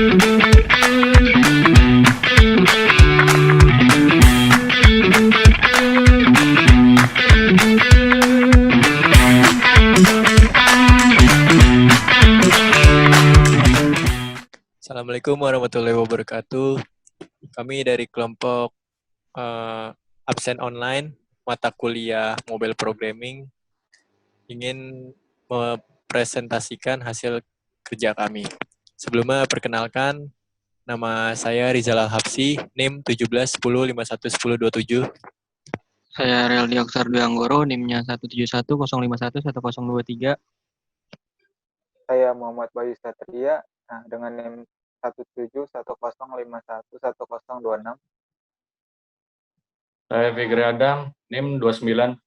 Assalamualaikum warahmatullahi wabarakatuh. Kami dari kelompok absen online mata kuliah Mobile Programming ingin mempresentasikan hasil kerja kami. Sebelumnya perkenalkan, nama saya Rizal Al-Habsi, NIM 1710511027. Saya Reldi Aksar Dwi Anggoro, NIM-nya 17105111023. Saya Muhammad Bayu Satria, dengan NIM 17105111026. Saya Fikri Adam, NIM 29.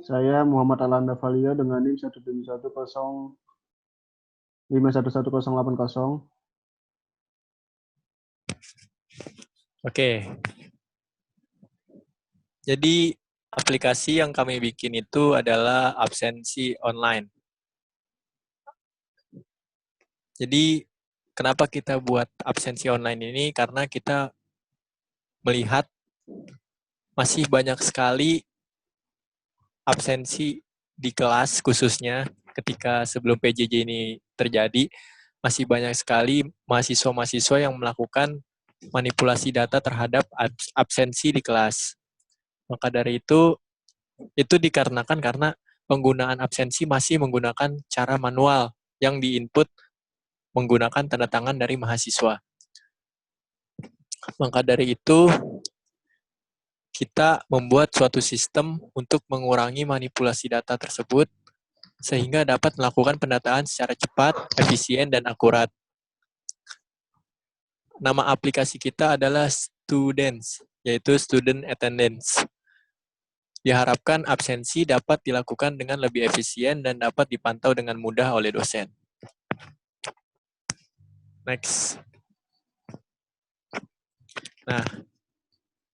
Saya Muhammad Alanda Valia dengan NIM 17105111080. Oke. Jadi aplikasi yang kami bikin itu adalah absensi online. Jadi kenapa kita buat absensi online ini? Karena kita melihat masih banyak sekali absensi di kelas, khususnya ketika sebelum PJJ ini terjadi, masih banyak sekali mahasiswa-mahasiswa yang melakukan manipulasi data terhadap absensi di kelas. Maka dari itu dikarenakan karena penggunaan absensi masih menggunakan cara manual yang di-input menggunakan tanda tangan dari mahasiswa. Maka dari itu, kita membuat suatu sistem untuk mengurangi manipulasi data tersebut sehingga dapat melakukan pendataan secara cepat, efisien, dan akurat. Nama aplikasi kita adalah Students, yaitu Student Attendance. Diharapkan absensi dapat dilakukan dengan lebih efisien dan dapat dipantau dengan mudah oleh dosen. Next. Nah,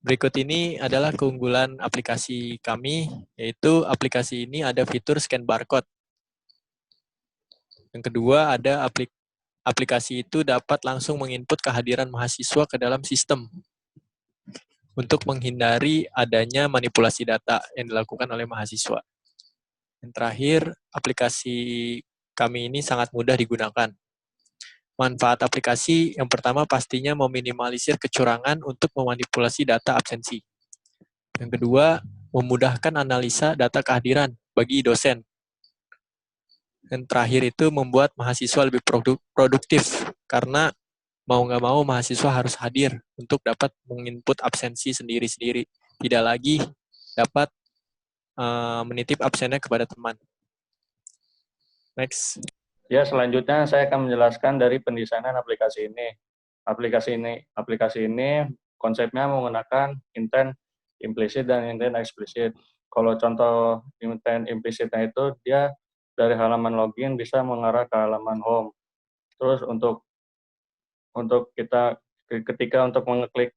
berikut ini adalah keunggulan aplikasi kami, yaitu aplikasi ini ada fitur scan barcode. Yang kedua, ada aplikasi itu dapat langsung menginput kehadiran mahasiswa ke dalam sistem untuk menghindari adanya manipulasi data yang dilakukan oleh mahasiswa. Yang terakhir, aplikasi kami ini sangat mudah digunakan. Manfaat aplikasi yang pertama pastinya meminimalisir kecurangan untuk memanipulasi data absensi. Yang kedua, memudahkan analisa data kehadiran bagi dosen. Dan terakhir itu membuat mahasiswa lebih produktif, karena mau nggak mau mahasiswa harus hadir untuk dapat menginput absensi sendiri-sendiri. Tidak lagi dapat menitip absennya kepada teman. Next. Ya, selanjutnya saya akan menjelaskan dari pendesainan aplikasi ini. Aplikasi ini konsepnya menggunakan intent implisit dan intent eksplisit. Kalau contoh intent implisitnya itu dia dari halaman login bisa mengarah ke halaman home. Terus untuk kita ketika untuk mengeklik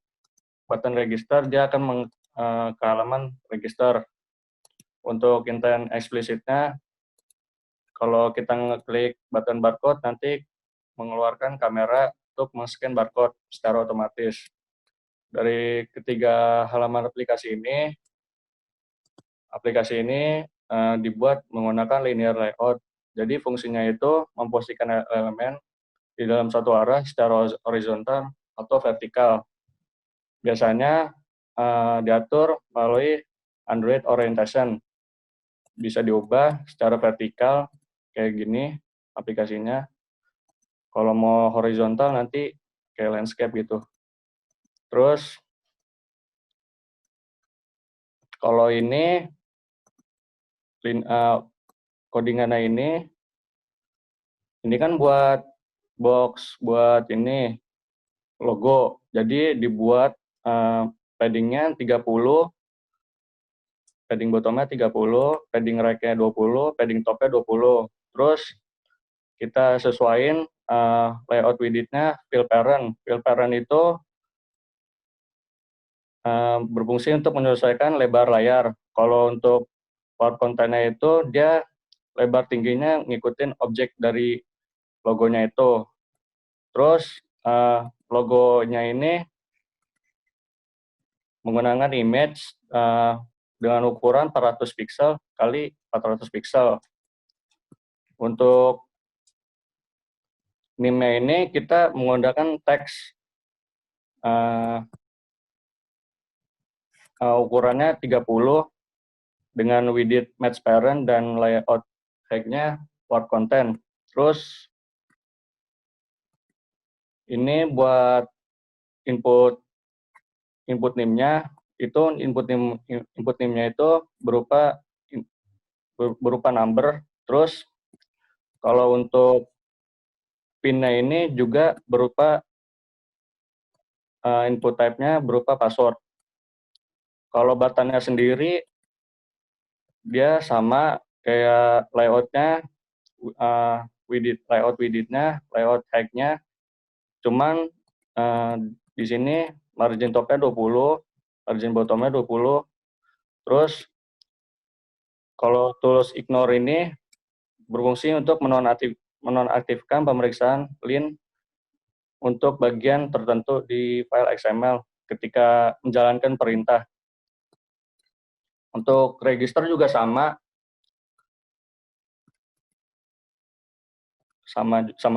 button register, dia akan ke halaman register. Untuk intent eksplisitnya, kalau kita ngeklik button barcode, nanti mengeluarkan kamera untuk men-scan barcode secara otomatis. Dari ketiga halaman aplikasi ini dibuat menggunakan linear layout. Jadi fungsinya itu memposisikan elemen di dalam satu arah secara horizontal atau vertikal. Biasanya diatur melalui Android orientation. Bisa diubah secara vertikal kayak gini aplikasinya. Kalau mau horizontal nanti kayak landscape gitu. Terus kalau ini codingannya ini kan buat box, buat ini logo. Jadi dibuat paddingnya 30, padding bottomnya 30, padding right-nya 20, padding top-nya 20. Terus kita sesuaiin layout width-nya fill parent. Fill parent itu berfungsi untuk menyesuaikan lebar layar. Kalau untuk power content-nya itu dia lebar tingginya ngikutin objek dari logonya itu. Terus logonya ini menggunakan image dengan ukuran 400 pixel kali 400 pixel. Untuk NIM-nya ini kita menggunakan teks ukurannya 30 dengan width match parent dan layout tag-nya word content. Terus ini buat input NIM-nya itu input NIM-nya itu berupa number. Terus kalau untuk PIN-nya ini juga berupa input type-nya berupa password. Kalau button-nya sendiri dia sama kayak layout-nya, layout width-nya, layout height-nya. Cuman di sini margin top-nya 20, margin bottom-nya 20. Terus kalau tools ignore ini berfungsi untuk menonaktifkan pemeriksaan lin untuk bagian tertentu di file XML ketika menjalankan perintah. Untuk register juga sama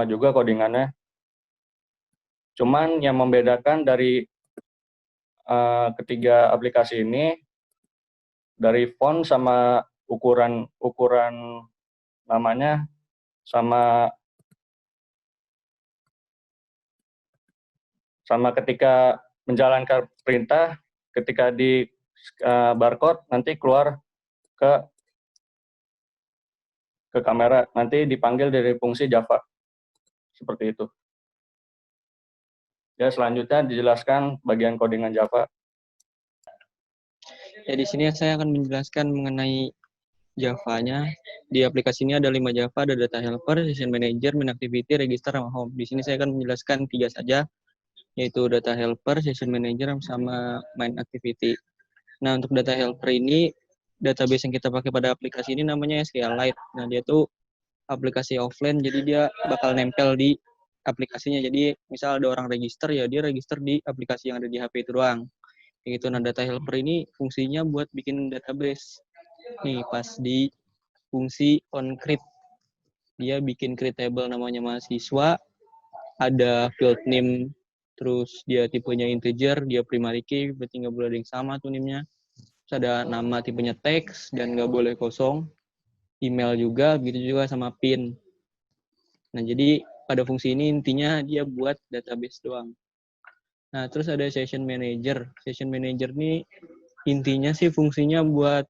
juga codingannya. Cuman yang membedakan dari ketiga aplikasi ini dari font sama ukuran namanya sama ketika menjalankan perintah, ketika di barcode nanti keluar ke kamera, nanti dipanggil dari fungsi Java. Seperti itu. Ya, selanjutnya dijelaskan bagian codingan Java. Ya, di sini saya akan menjelaskan mengenai Java-nya. Di aplikasi ini ada 5 Java, ada data helper, session manager, main activity, register, sama home. Di sini saya akan menjelaskan 3 saja, yaitu data helper, session manager, sama main activity. Nah, untuk data helper ini, database yang kita pakai pada aplikasi ini namanya SQLite. Nah, dia tuh aplikasi offline, jadi dia bakal nempel di aplikasinya. Jadi, misal ada orang register, ya dia register di aplikasi yang ada di HP itu doang. Gitu. Nah, data helper ini fungsinya buat bikin database. Nih, pas di fungsi onCreate, dia bikin create table namanya mahasiswa, ada field name, terus dia tipenya integer, dia primary key, berarti nggak boleh ada yang sama tuh name-nya. Terus ada nama tipenya teks, dan nggak boleh kosong. Email juga, gitu juga sama PIN. Nah, jadi pada fungsi ini intinya dia buat database doang. Nah, terus ada session manager. Session manager ini intinya sih fungsinya buat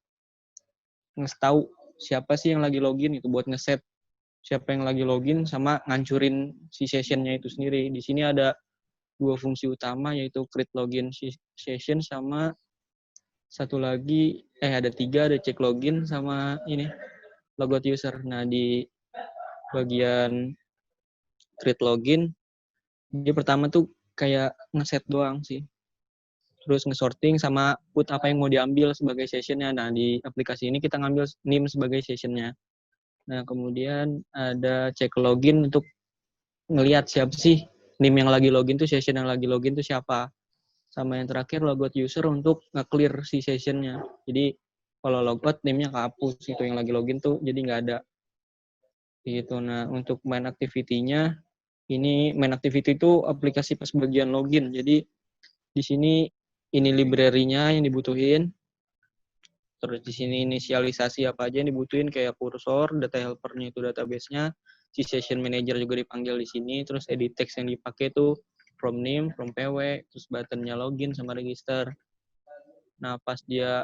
nge-tahu siapa sih yang lagi login, itu buat ngeset siapa yang lagi login sama ngancurin si sessionnya itu sendiri. Di sini ada 2 fungsi utama, yaitu create login session sama satu lagi, ada 3, ada check login sama ini logout user. Nah, di bagian create login, dia pertama tuh kayak ngeset doang sih. Terus nge-sorting sama put apa yang mau diambil sebagai sessionnya. Nah, di aplikasi ini kita ngambil NIM sebagai sessionnya. Nah, kemudian ada check login untuk ngelihat siapa sih NIM yang lagi login tuh, session yang lagi login tuh siapa. Sama yang terakhir logout user untuk nge-clear si sessionnya. Jadi kalau logout NIM-nya kehapus, itu yang lagi login tuh jadi nggak ada. Gitu. Nah, untuk main activity-nya, ini main activity itu aplikasi pas bagian login. Jadi di sini ini library-nya yang dibutuhin. Terus di sini inisialisasi apa aja yang dibutuhin, kayak kursor, data helper-nya itu database-nya, si session manager juga dipanggil di sini, terus edit text yang dipakai itu from name, from pw, terus button-nya login sama register. Nah, pas dia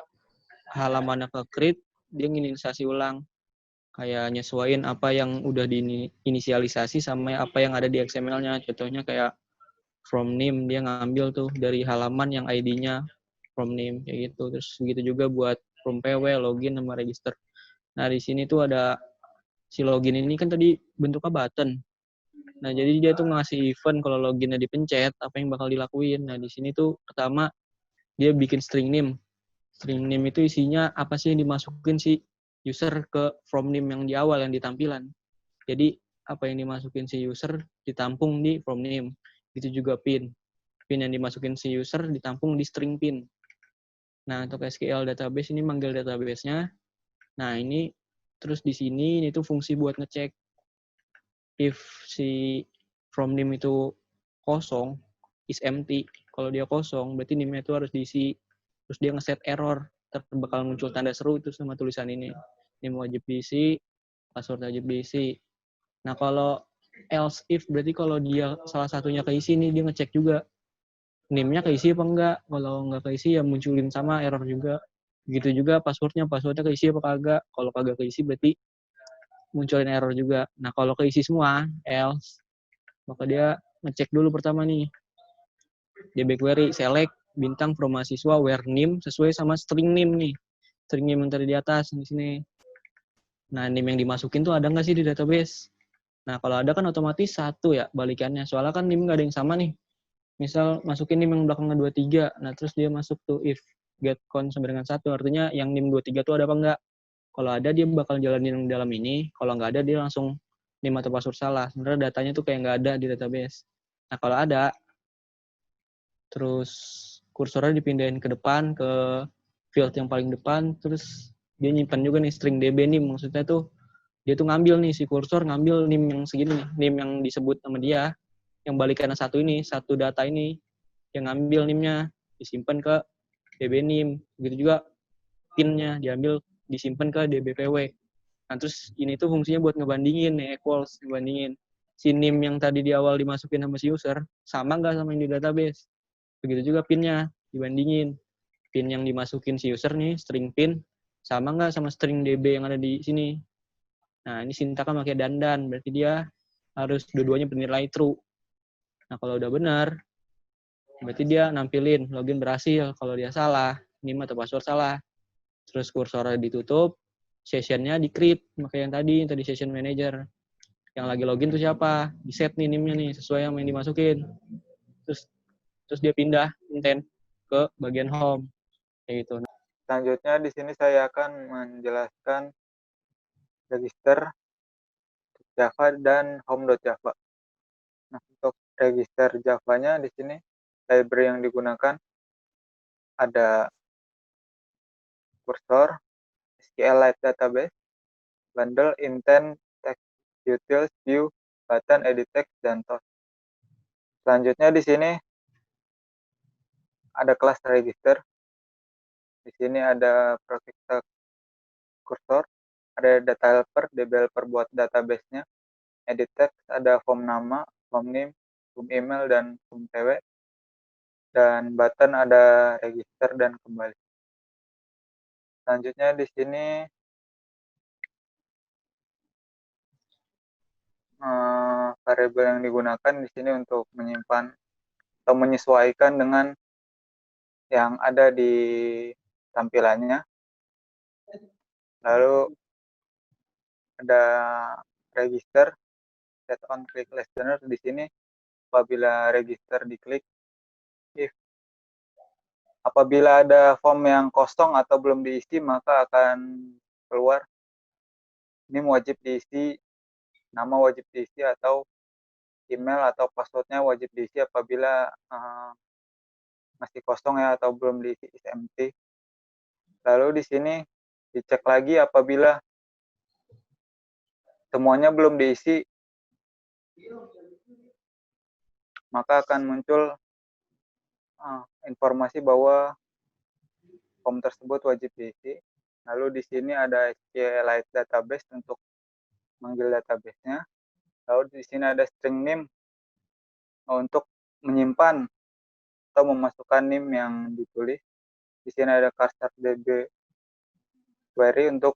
halamannya ke create, dia nginisiasi ulang. Kayak nyesuaiin apa yang udah diinisialisasi sama apa yang ada di XML-nya. Contohnya kayak from name, dia ngambil tuh dari halaman yang ID-nya from name, kayak gitu. Terus begitu juga buat from pw, login sama register. Nah, di sini tuh ada si login ini kan tadi bentuknya button. Nah, jadi dia tuh ngasih event kalau loginnya dipencet, apa yang bakal dilakuin. Nah, di sini tuh pertama dia bikin string name. String name itu isinya apa sih yang dimasukin si user ke from name yang di awal, yang di tampilan. Jadi apa yang dimasukin si user ditampung di from name. Itu juga pin. Pin yang dimasukin si user ditampung di string pin. Nah, untuk SQL database ini manggil database-nya. Nah, ini terus di sini itu fungsi buat ngecek if si from name itu kosong, is empty. Kalau dia kosong, berarti name-nya itu harus diisi. Terus dia ngeset error. Bakal muncul tanda seru itu sama tulisan ini. Name wajib diisi, password wajib diisi. Nah, kalau else if, berarti kalau dia salah satunya keisi nih, dia ngecek juga. Name-nya keisi apa enggak. Kalau enggak keisi, ya munculin sama error juga. Begitu juga passwordnya keisi apa kagak. Kalau kagak keisi, berarti munculin error juga. Nah, kalau keisi semua, else, maka dia ngecek dulu pertama nih. DB query, select bintang from mahasiswa where name sesuai sama string name nih. String name yang tadi di atas, di sini. Nah, name yang dimasukin tuh ada nggak sih di database? Nah, kalau ada kan otomatis 1 ya balikannya. Soalnya kan name nggak ada yang sama nih. Misal masukin name yang belakangnya 23, nah terus dia masuk tuh if get count sama dengan 1, artinya yang name 23 tuh ada apa enggak? Kalau ada dia bakal jalanin yang dalam ini, kalau nggak ada dia langsung name atau password salah. Sebenarnya datanya tuh kayak nggak ada di database. Nah, kalau ada, terus kursornya dipindahin ke depan, ke field yang paling depan, terus dia nyimpan juga nih string db nih, maksudnya tuh dia tuh ngambil nih, si kursor ngambil name yang segini nih, name yang disebut sama dia, yang balikannya satu ini, satu data ini, yang ngambil name-nya, disimpan ke db name, begitu juga pin-nya diambil, disimpan ke dbpw. Nah, terus ini tuh fungsinya buat ngebandingin nih, equals, ngebandingin si name yang tadi di awal dimasukin sama si user, sama nggak sama yang di database. Begitu juga pin-nya, dibandingin. Pin yang dimasukin si user nih, string pin, sama nggak sama string db yang ada di sini. Nah, ini sintaknya pakai dandan, berarti dia harus dua-duanya bernilai true. Nah, kalau udah benar, berarti dia nampilin login berhasil. Kalau dia salah, name atau password salah. Terus kursornya ditutup, sessionnya di-create, makanya yang tadi session manager. Yang lagi login tuh siapa? Di-set nih name-nya nih, sesuai yang dimasukin. Terus dia pindah intent ke bagian home. Kayak gitu. Selanjutnya di sini saya akan menjelaskan register Java dan home.java. Nah, untuk register Java-nya di sini library yang digunakan ada cursor, SQLite database, bundle, intent, text, utils, view, button, edit text, dan toast. Selanjutnya di sini ada kelas register. Di sini ada prefix cursor, ada data helper, DB helper buat database-nya, edit text, ada form nama, form name, form email, dan form TW. Dan button ada register dan kembali. Selanjutnya di sini variabel yang digunakan di sini untuk menyimpan atau menyesuaikan dengan yang ada di tampilannya. Lalu ada register, set on click listener. Di sini apabila register diklik, if apabila ada form yang kosong atau belum diisi, maka akan keluar ini wajib diisi, nama wajib diisi, atau email atau passwordnya wajib diisi. Apabila masih kosong ya atau belum diisi, is empty. Lalu di sini dicek lagi apabila semuanya belum diisi, maka akan muncul informasi bahwa form tersebut wajib diisi. Lalu di sini ada SQLite database untuk manggil database-nya. Lalu di sini ada string name untuk menyimpan atau memasukkan name yang ditulis. Di sini ada cursor DB query untuk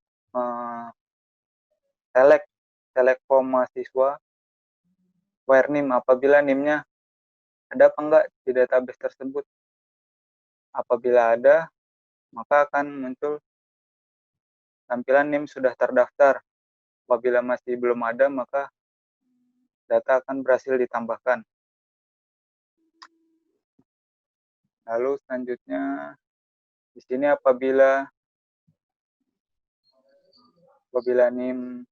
select form mahasiswa where name, apabila name-nya ada apa enggak di database tersebut. Apabila ada, maka akan muncul tampilan name sudah terdaftar. Apabila masih belum ada, maka data akan berhasil ditambahkan. Lalu selanjutnya di sini apabila name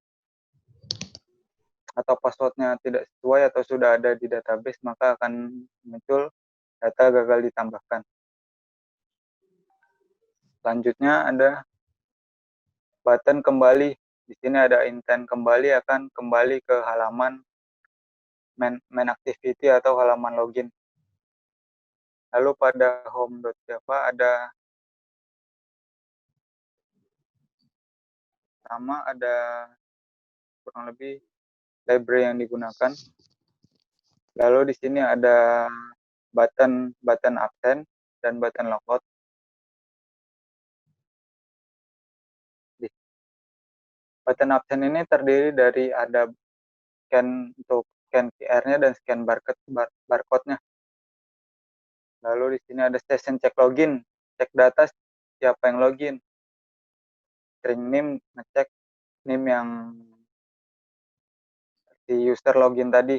atau passwordnya tidak sesuai atau sudah ada di database, maka akan muncul data gagal ditambahkan. Selanjutnya ada button kembali. Di sini ada intent kembali, akan kembali ke halaman main activity atau halaman login. Lalu pada home.java ada kurang lebih library yang digunakan. Lalu di sini ada button absent dan button logout. Button absent ini terdiri dari ada scan untuk scan QR-nya dan scan barcode-nya. Lalu di sini ada session check login, cek data siapa yang login. String name, ngecek name yang si user login tadi.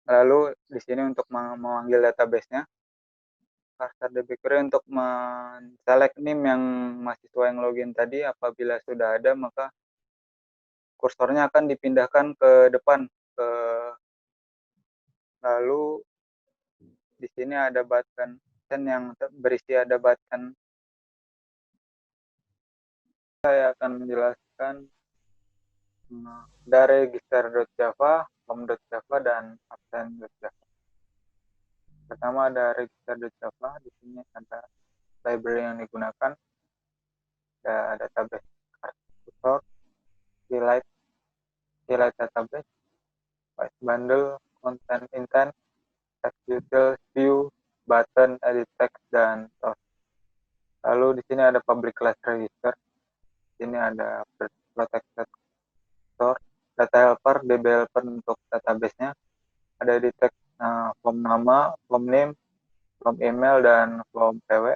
Lalu di sini untuk memanggil database-nya, cursor DB query untuk men-select name yang mahasiswa yang login tadi. Apabila sudah ada, maka kursornya akan dipindahkan ke depan. Lalu di sini ada button yang berisi ada button. Saya akan menjelaskan dari register.java, home.java, dan absent.java. Pertama ada register.java. Di sini ada library yang digunakan, ada database cursor, highlight database, white bundle, content intent, text details, view, button, edit text, dan source. Lalu di sini ada public class register. Di sini ada protected store, data helper, DB helper untuk database-nya. Ada di text form nama, form name, form email, dan form PW.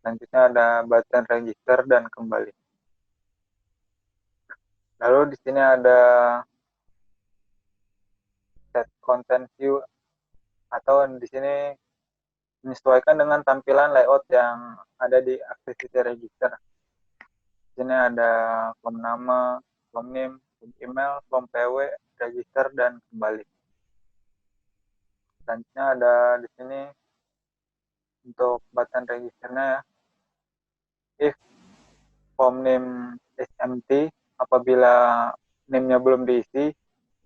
Selanjutnya ada button register dan kembali. Lalu di sini ada set content view, atau di sini menyesuaikan dengan tampilan layout yang ada di activity register. Di sini ada form nama, form name, form email, form PW, register, dan kembali. Selanjutnya ada di sini untuk button registernya ya. If form name is empty, apabila name-nya belum diisi,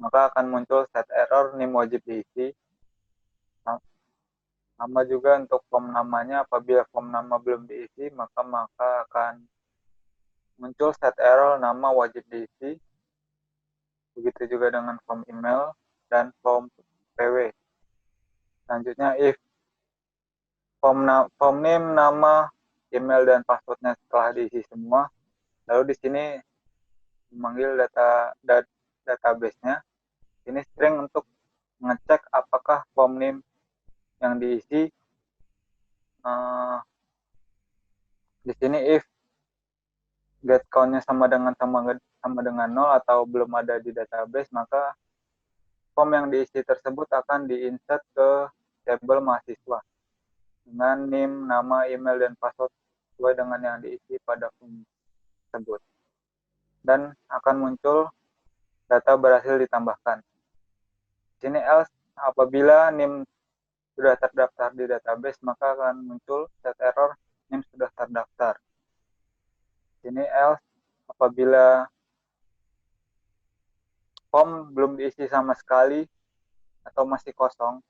maka akan muncul set error name wajib diisi. Sama juga untuk form namanya, apabila form nama belum diisi, maka akan muncul set error nama wajib diisi. Begitu juga dengan form email dan form PW. Selanjutnya if form name, nama, email, dan passwordnya setelah diisi semua, lalu di sini memanggil database-nya. Ini string untuk mengecek apakah form name yang diisi. Di sini if get count-nya sama dengan 0 atau belum ada di database, maka form yang diisi tersebut akan diinsert ke table mahasiswa dengan name, nama, email, dan password sesuai dengan yang diisi pada form tersebut. Dan akan muncul data berhasil ditambahkan. Di sini else, apabila name sudah terdaftar di database, maka akan muncul set error name sudah terdaftar. Di sini else, apabila form belum diisi sama sekali atau masih kosong,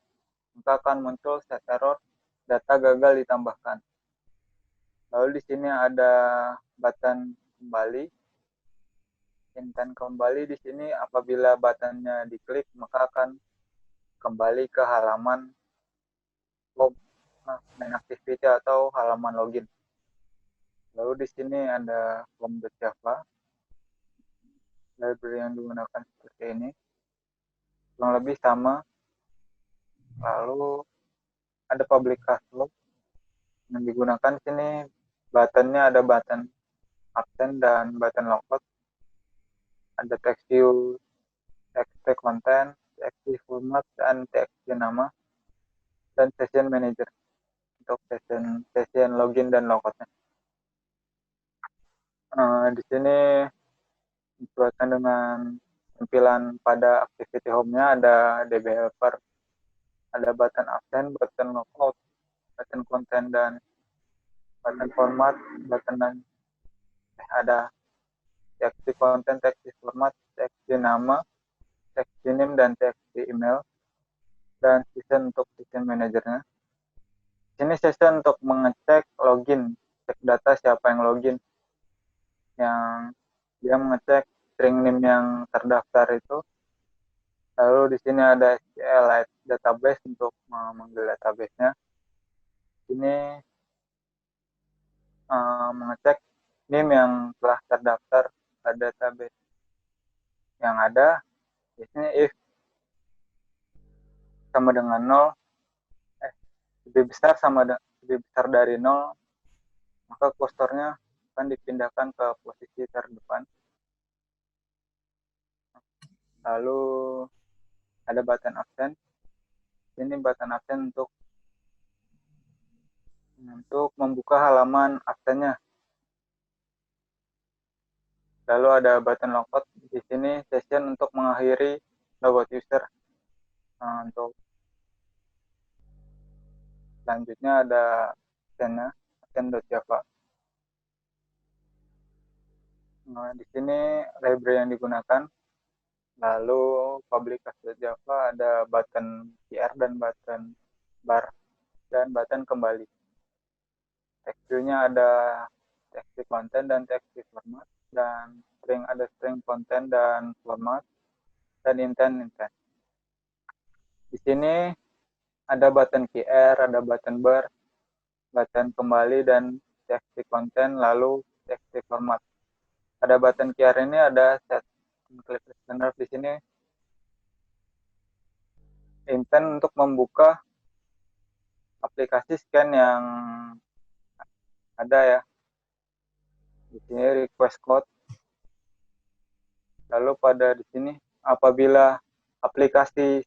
maka akan muncul set error data gagal ditambahkan. Lalu di sini ada button kembali. Intent kembali di sini apabila buttonnya diklik, maka akan kembali ke halaman main activity atau halaman login. Lalu di sini ada home.java. Library yang digunakan seperti ini. Kurang lebih sama. Lalu ada public class log yang digunakan di sini. Buttonnya ada button absent dan button logout. Ada text view, text content, text format, dan text nama, dan session manager untuk session login dan logoutnya. Di sini disesuaikan dengan tampilan pada activity home-nya ada DB helper, ada button absent, button logout, button content dan button format, button dan ada TXT content, TXT format, TXT nama, TXT name dan TXT email, dan session untuk session manajernya. Ini session untuk mengecek login, cek data siapa yang login, yang dia mengecek string name yang terdaftar itu. Lalu di sini ada SQLite database untuk memanggil database-nya. Ini mengecek name yang telah terdaftar pada database yang ada. Di sini if sama dengan 0, lebih besar dari 0, maka kursornya akan dipindahkan ke posisi terdepan. Lalu ada button absent. Ini button absent untuk membuka halaman absennya. Lalu ada button logout. Di sini session untuk mengakhiri logout user. Untuk selanjutnya ada absennya, absent.java. Di sini library yang digunakan. Lalu public class.java ada button PR dan button bar dan button kembali. Tekstilnya ada text content dan text format, dan string ada string content dan format, dan intent. Di sini ada button QR, ada button bar, button kembali dan text content, lalu text format. Ada button QR ini ada set klik listener. Di sini intent untuk membuka aplikasi scan yang ada ya. Di sini request code. Lalu di sini apabila aplikasi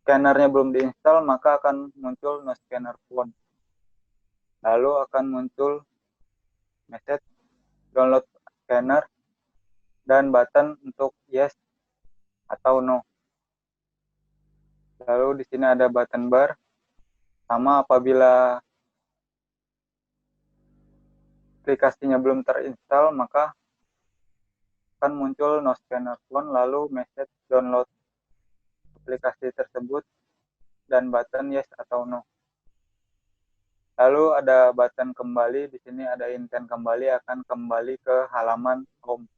scannernya belum diinstal, maka akan muncul no scanner phone. Lalu akan muncul message download scanner dan button untuk yes atau no. Lalu di sini ada button bar. Sama apabila aplikasinya belum terinstall, maka akan muncul no scanner phone, lalu message download aplikasi tersebut dan button yes atau no. Lalu ada button kembali. Di sini ada intent kembali, akan kembali ke halaman home.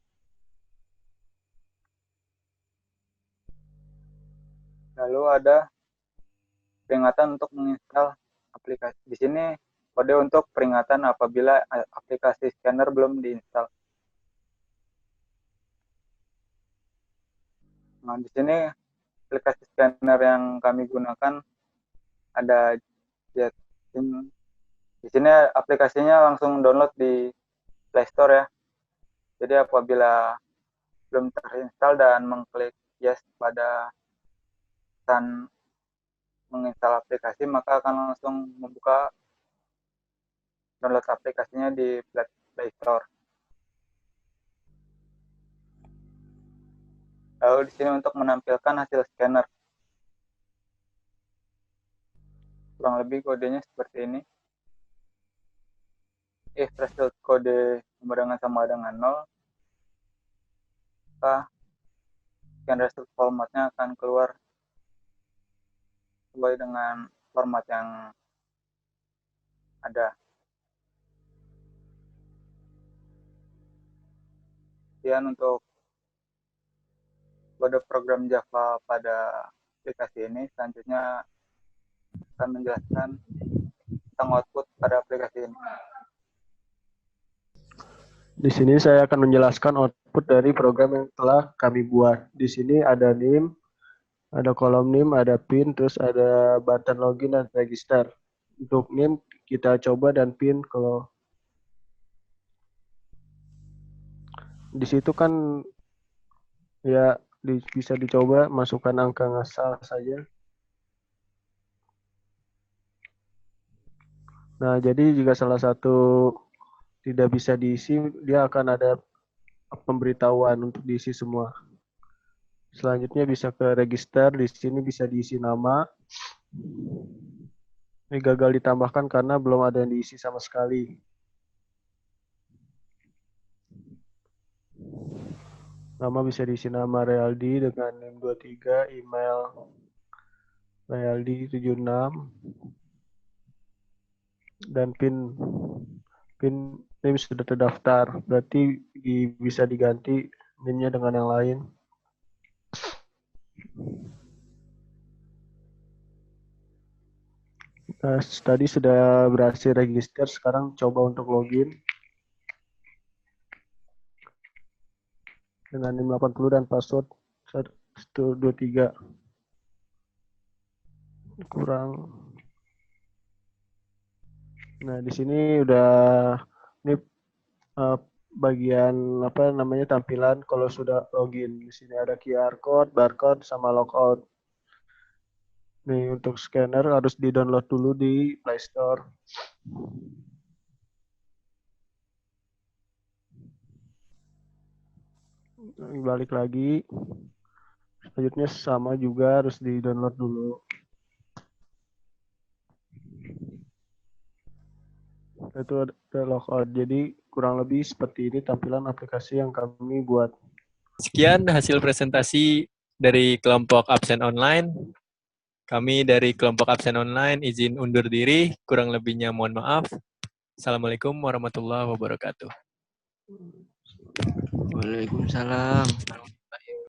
Lalu ada peringatan untuk menginstal aplikasi. Di sini kode untuk peringatan apabila aplikasi scanner belum diinstal. Nah, di sini aplikasi scanner yang kami gunakan ada Jetsim. Di sini aplikasinya langsung download di Play Store ya. Jadi apabila belum terinstall dan mengklik yes pada pesan menginstal aplikasi, maka akan langsung membuka download aplikasinya di Play Store. Lalu di sini untuk menampilkan hasil scanner. Kurang lebih kodenya seperti ini. If threshold kode sama dengan 0, maka scan result formatnya akan keluar sesuai dengan format yang ada. Kemudian untuk kode program Java pada aplikasi ini, selanjutnya akan menjelaskan tentang output pada aplikasi ini. Di sini saya akan menjelaskan output dari program yang telah kami buat. Di sini ada name, ada kolom name, ada pin, terus ada button login dan register. Untuk name kita coba dan pin kalau di situ kan ya bisa dicoba masukkan angka ngasal saja. Nah, jadi jika salah satu tidak bisa diisi, dia akan ada pemberitahuan untuk diisi semua. Selanjutnya bisa ke register, di sini bisa diisi nama. Ini gagal ditambahkan karena belum ada yang diisi sama sekali. Nama bisa diisi nama Realdi dengan NIM 23, email Realdi76, dan PIN NIM sudah terdaftar. Berarti bisa diganti NIM-nya dengan yang lain. Nah, tadi sudah berhasil register, sekarang coba untuk login dengan NIM 80 dan password 123. Kurang. Nah, di sini udah ini bagian apa namanya tampilan kalau sudah login. Di sini ada QR code, barcode, sama logout. Nih untuk scanner harus di-download dulu di Play Store. Balik lagi. Selanjutnya sama juga harus di-download dulu. Itu ada logout. Jadi kurang lebih seperti ini tampilan aplikasi yang kami buat. Sekian hasil presentasi dari kelompok absen online. Kami dari kelompok absen online izin undur diri. Kurang lebihnya mohon maaf. Assalamualaikum warahmatullahi wabarakatuh. Waalaikumsalam.